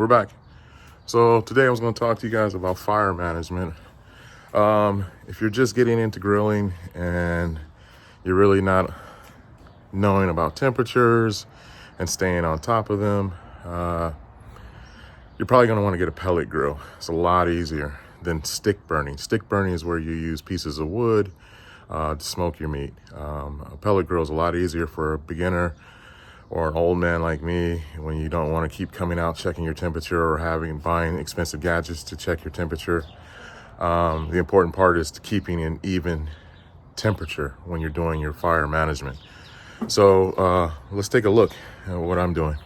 we're back. So today I was going to talk to you guys about fire management. If you're just getting into grilling and you're really not knowing about temperatures and staying on top of them, you're probably going to want to get a pellet grill. It's a lot easier than stick burning. Stick burning is where you use pieces of wood to smoke your meat. A pellet grill is a lot easier for a beginner or an old man like me when you don't want to keep coming out checking your temperature or buying expensive gadgets to check your temperature. The important part is keeping an even temperature when you're doing your fire management. So let's take a look at what I'm doing.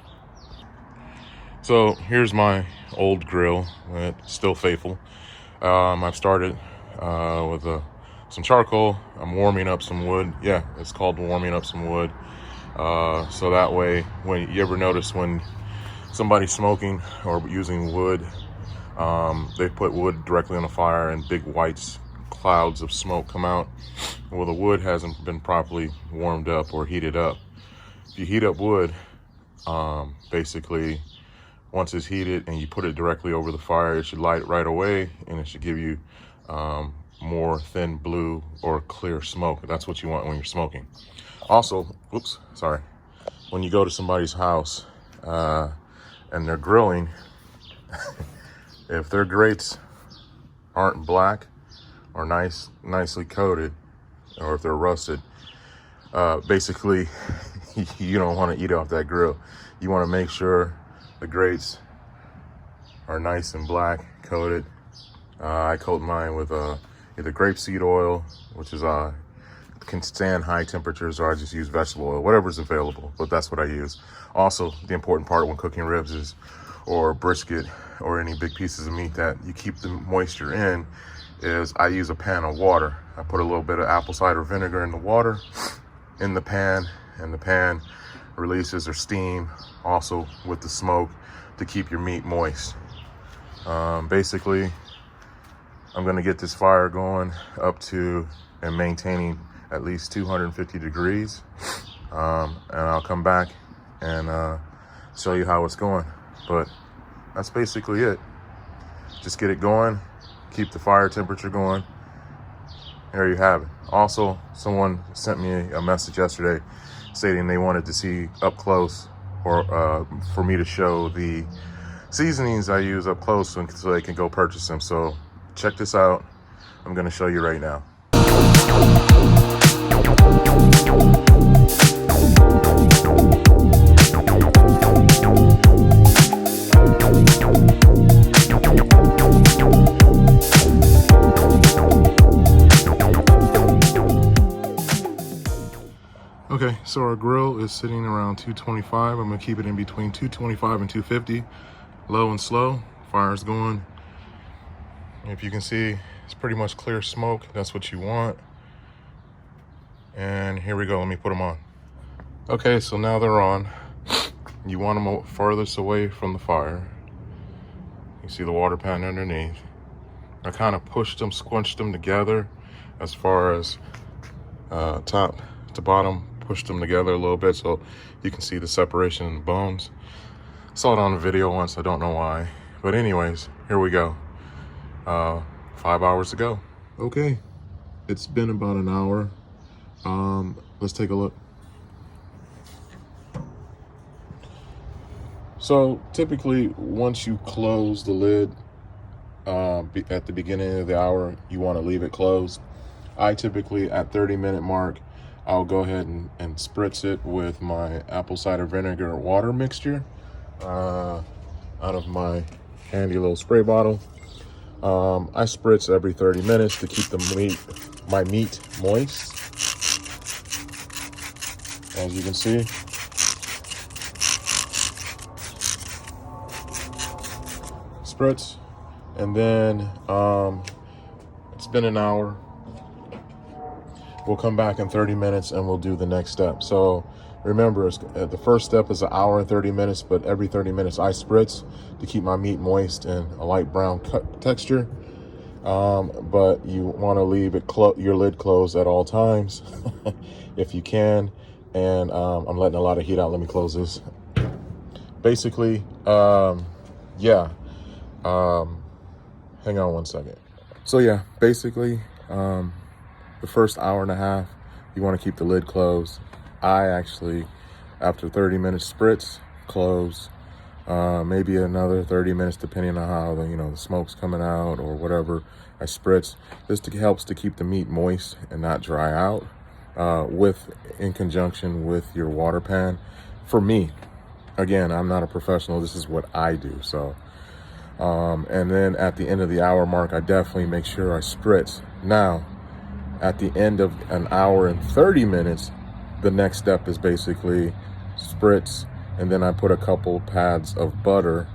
So here's my old grill. It's still faithful. I've started with some charcoal. I'm warming up some wood. Yeah, it's called warming up some wood. So that way, when you ever notice when somebody's smoking or using wood, they put wood directly on the fire and big white clouds of smoke come out. Well, the wood hasn't been properly warmed up or heated up. If you heat up wood, basically, once it's heated and you put it directly over the fire, it should light it right away, and it should give you more thin blue or clear smoke. That's what you want when you're smoking. Also, when you go to somebody's house and they're grilling, if their grates aren't black or nicely coated, or if they're rusted, basically you don't want to eat off that grill. You want to make sure the grates are nice and black coated. I coat mine with either grapeseed oil, which is can stand high temperatures, or I just use vegetable oil, whatever's available, but that's what I use. Also, the important part when cooking ribs or brisket or any big pieces of meat that you keep the moisture in is I use a pan of water. I put a little bit of apple cider vinegar in the water in the pan, and the pan releases or steam also with the smoke to keep your meat moist. Basically, I'm going to get this fire going up to and maintaining at least 250 degrees, and I'll come back and show you how it's going. But that's basically it. Just get it going, keep the fire temperature going. There you have it. Also, someone sent me a message yesterday stating they wanted to see up close, or for me to show the seasonings I use up close so they can go purchase them. So check this out. I'm going to show you right now. Okay, so our grill is sitting around 225. I'm gonna keep it in between 225 and 250, low and slow. Fire's going. If you can see, it's pretty much clear smoke. That's what you want. And here we go, let me put them on. Okay, so now they're on. You want them furthest away from the fire. You see the water pan underneath. I kind of pushed them, squinched them together as far as top to bottom, pushed them together a little bit so you can see the separation in the bones. Saw it on a video once, I don't know why. But anyways, here we go. 5 hours to go. Okay, it's been about an hour. Let's take a look. So typically, once you close the lid at the beginning of the hour, you want to leave it closed. I typically, at 30-minute mark, I'll go ahead and spritz it with my apple cider vinegar water mixture out of my handy little spray bottle. I spritz every 30 minutes to keep my meat moist. As you can see, spritz, and then it's been an hour. We'll come back in 30 minutes and we'll do the next step. So remember, the first step is an hour and 30 minutes, but every 30 minutes I spritz to keep my meat moist and a light brown texture. But you want to leave your lid closed at all times if you can. And I'm letting a lot of heat out. Let me close this. Basically, yeah, hang on one second. So yeah, basically, the first hour and a half, you want to keep the lid closed. I actually, after 30 minutes, spritz, close. Maybe another 30 minutes, depending on how the smoke's coming out or whatever. I spritz. This helps to keep the meat moist and not dry out. In conjunction with your water pan. For me, again, I'm not a professional. This is what I do. So, and then at the end of the hour mark, I definitely make sure I spritz. Now, at the end of an hour and 30 minutes, the next step is basically spritz, and then I put a couple pads of butter,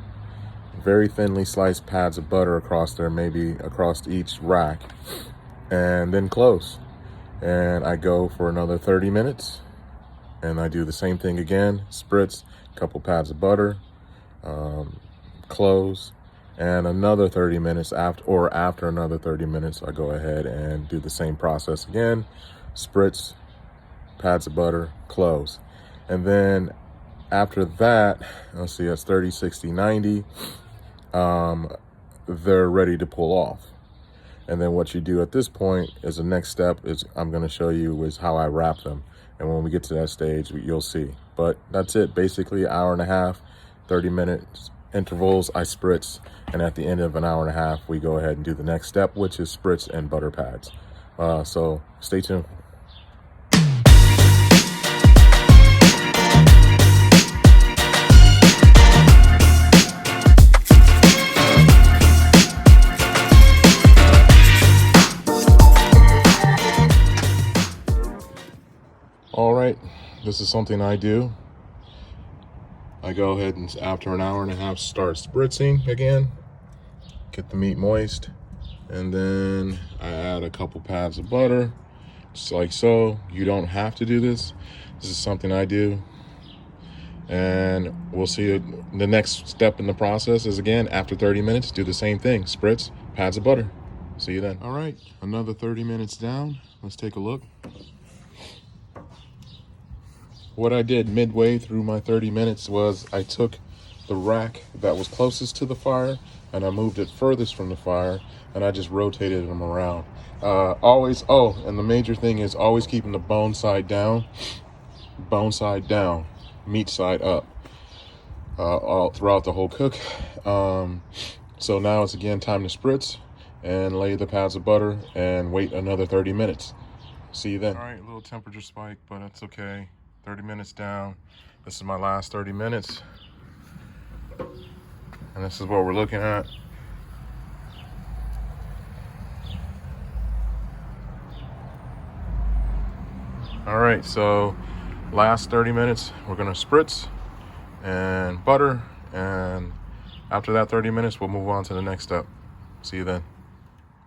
very thinly sliced pads of butter across there, maybe across each rack, and then close. And I go for another 30 minutes, and I do the same thing again, spritz, a couple pads of butter, close, and another 30 minutes after another 30 minutes, I go ahead and do the same process again, spritz, pads of butter, close. And then after that, let's see, that's 30, 60, 90, they're ready to pull off. And then what you do at this point is the next step is I'm going to show you is how I wrap them. And when we get to that stage, you'll see. But that's it. Basically, hour and a half, 30 minutes intervals, I spritz. And at the end of an hour and a half, we go ahead and do the next step, which is spritz and butter pads. So stay tuned. All right, this is something I do. I go ahead and after an hour and a half start spritzing again, get the meat moist, and then I add a couple pads of butter, just like so. You don't have to do this. This is something I do. And we'll see it. The next step in the process is, again, after 30 minutes, do the same thing. Spritz, pads of butter. See you then. All right, another 30 minutes down. Let's take a look. What I did midway through my 30 minutes was I took the rack that was closest to the fire and I moved it furthest from the fire, and I just rotated them around. And the major thing is always keeping the bone side down, meat side up, all throughout the whole cook. So now it's again time to spritz and lay the pads of butter and wait another 30 minutes. See you then. All right, a little temperature spike, but that's okay. 30 minutes down. This is my last 30 minutes. And this is what we're looking at. All right, so last 30 minutes, we're gonna spritz and butter. And after that 30 minutes, we'll move on to the next step. See you then.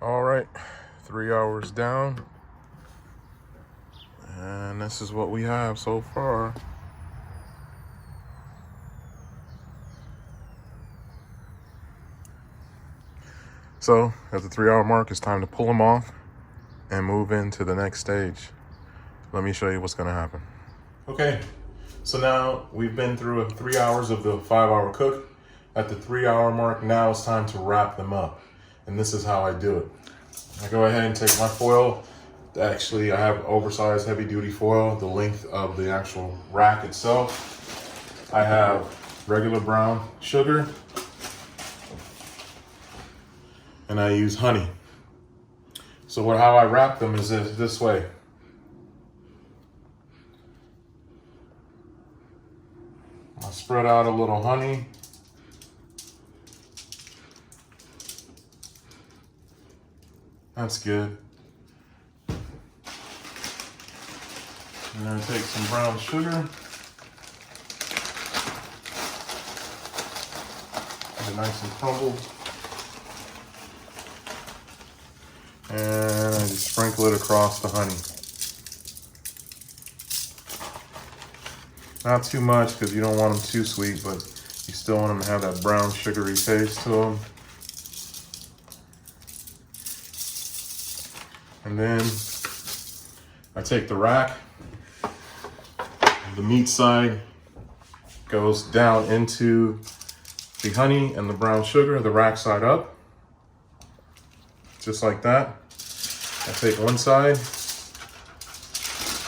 All right, 3 hours down. And this is what we have so far. So at the 3 hour mark, it's time to pull them off and move into the next stage. Let me show you what's gonna happen. Okay, so now we've been through 3 hours of the 5 hour cook. At the 3 hour mark, now it's time to wrap them up. And this is how I do it. I go ahead and take my foil. Actually, I have oversized heavy duty foil, the length of the actual rack itself. I have regular brown sugar, and I use honey. So how I wrap them is this way. I spread out a little honey. That's good. And then take some brown sugar. Get it nice and crumbled. And I just sprinkle it across the honey. Not too much because you don't want them too sweet, but you still want them to have that brown sugary taste to them. And then I take the rack. The meat side goes down into the honey and the brown sugar, the rack side up, just like that. I take one side,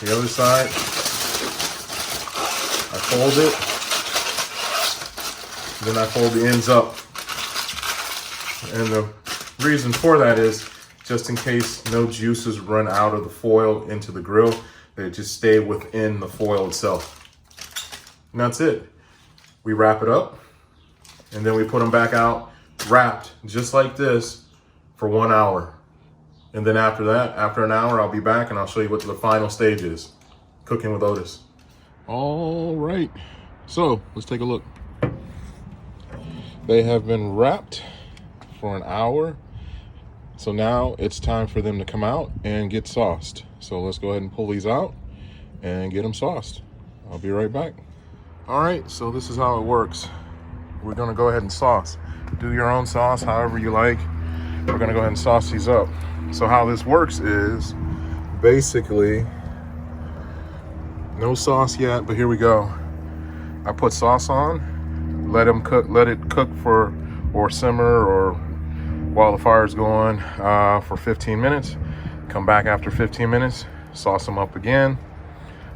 the other side, I fold it, then I fold the ends up. And the reason for that is just in case no juices run out of the foil into the grill, they just stay within the foil itself. And that's it. We wrap it up, and then we put them back out wrapped just like this for 1 hour. And then after that, after an hour, I'll be back and I'll show you what the final stage is. Cooking with Otis. All right, so let's take a look. They have been wrapped for an hour. So now it's time for them to come out and get sauced. So let's go ahead and pull these out and get them sauced. I'll be right back. All right, so this is how it works. We're gonna go ahead and sauce. Do your own sauce, however you like. We're gonna go ahead and sauce these up. So how this works is basically, no sauce yet, but here we go. I put sauce on, let it cook for, or simmer, or while the fire's going for 15 minutes. Come back after 15 minutes, sauce them up again,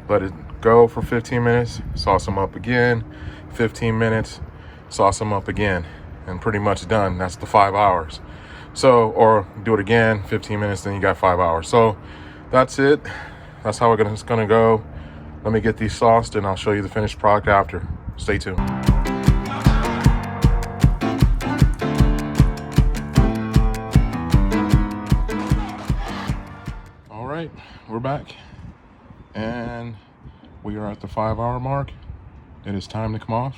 let it go for 15 minutes, sauce them up again, 15 minutes, sauce them up again, and pretty much done. That's the 5 hours. So, or do it again, 15 minutes, then you got 5 hours. So that's it. That's how it's gonna go. Let me get these sauced and I'll show you the finished product after. Stay tuned. All right, we're back and we are at the 5 hour mark. It is time to come off.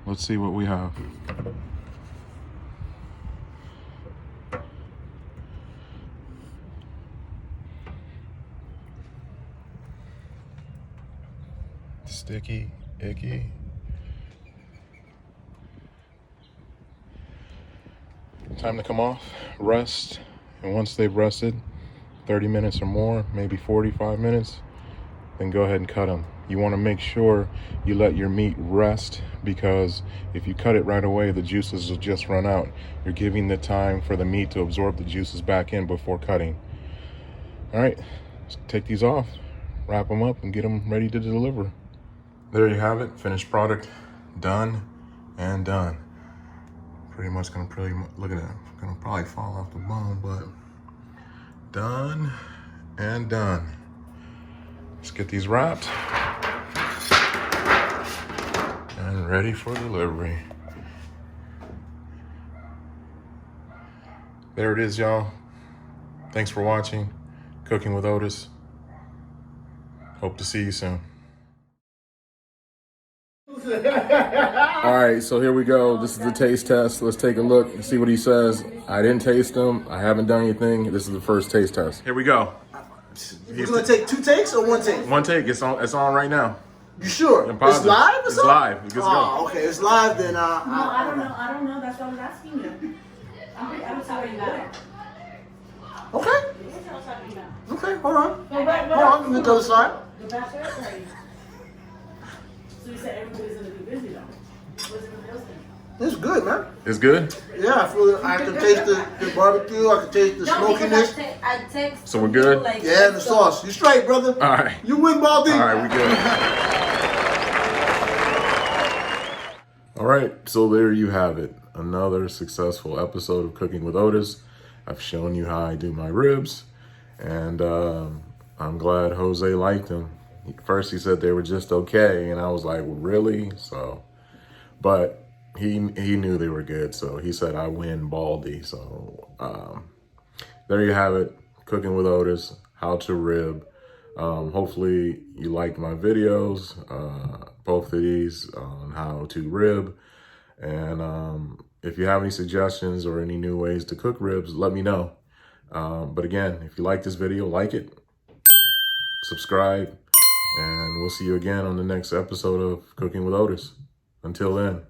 Let's see what we have. Sticky, icky. Time to come off, rest, and once they've rested 30 minutes or more, maybe 45 minutes, then go ahead and cut them. You want to make sure you let your meat rest, because if you cut it right away, the juices will just run out. You're giving the time for the meat to absorb the juices back in before cutting. All right, let's take these off, wrap them up, and get them ready to deliver. There you have it, finished product, done and done. Pretty much gonna look at that. Gonna probably fall off the bone, but done and done. Let's get these wrapped and ready for delivery. There it is, y'all. Thanks for watching Cooking with Otis. Hope to see you soon. All right, so here we go. This is the taste test. Let's take a look and see what he says. I didn't taste them. I haven't done anything. This is the first taste test. Here we go. You're gonna take 2 takes or 1 take? 1 take. It's on right now. You sure? It's live or something? It's live. Let's go. Okay, it's live then. No, I don't know. I don't know. That's what I was asking you. I don't see where you got it. Okay. Okay, hold on. Hold on, let me go to the side. The bachelor party. So you said everybody's gonna be busy though. What's everybody else doing? It's good, man. It's good? Yeah, I can taste the barbecue. I can taste the smokiness. I text. So we're good? Like, Yeah, and the sauce. You straight, brother. All right. You win, Baldy. All right, we good. All right, so there you have it. Another successful episode of Cooking with Otis. I've shown you how I do my ribs, and I'm glad Jose liked them. First he said they were just okay, and I was like, really? So, but he knew they were good, so he said I win, Baldy. So there you have it, Cooking with Otis, how to rib. Hopefully you liked my videos, both of these on how to rib. And if you have any suggestions or any new ways to cook ribs, let me know. But again, if you like this video, like it, subscribe, and we'll see you again on the next episode of Cooking with Otis. Until then.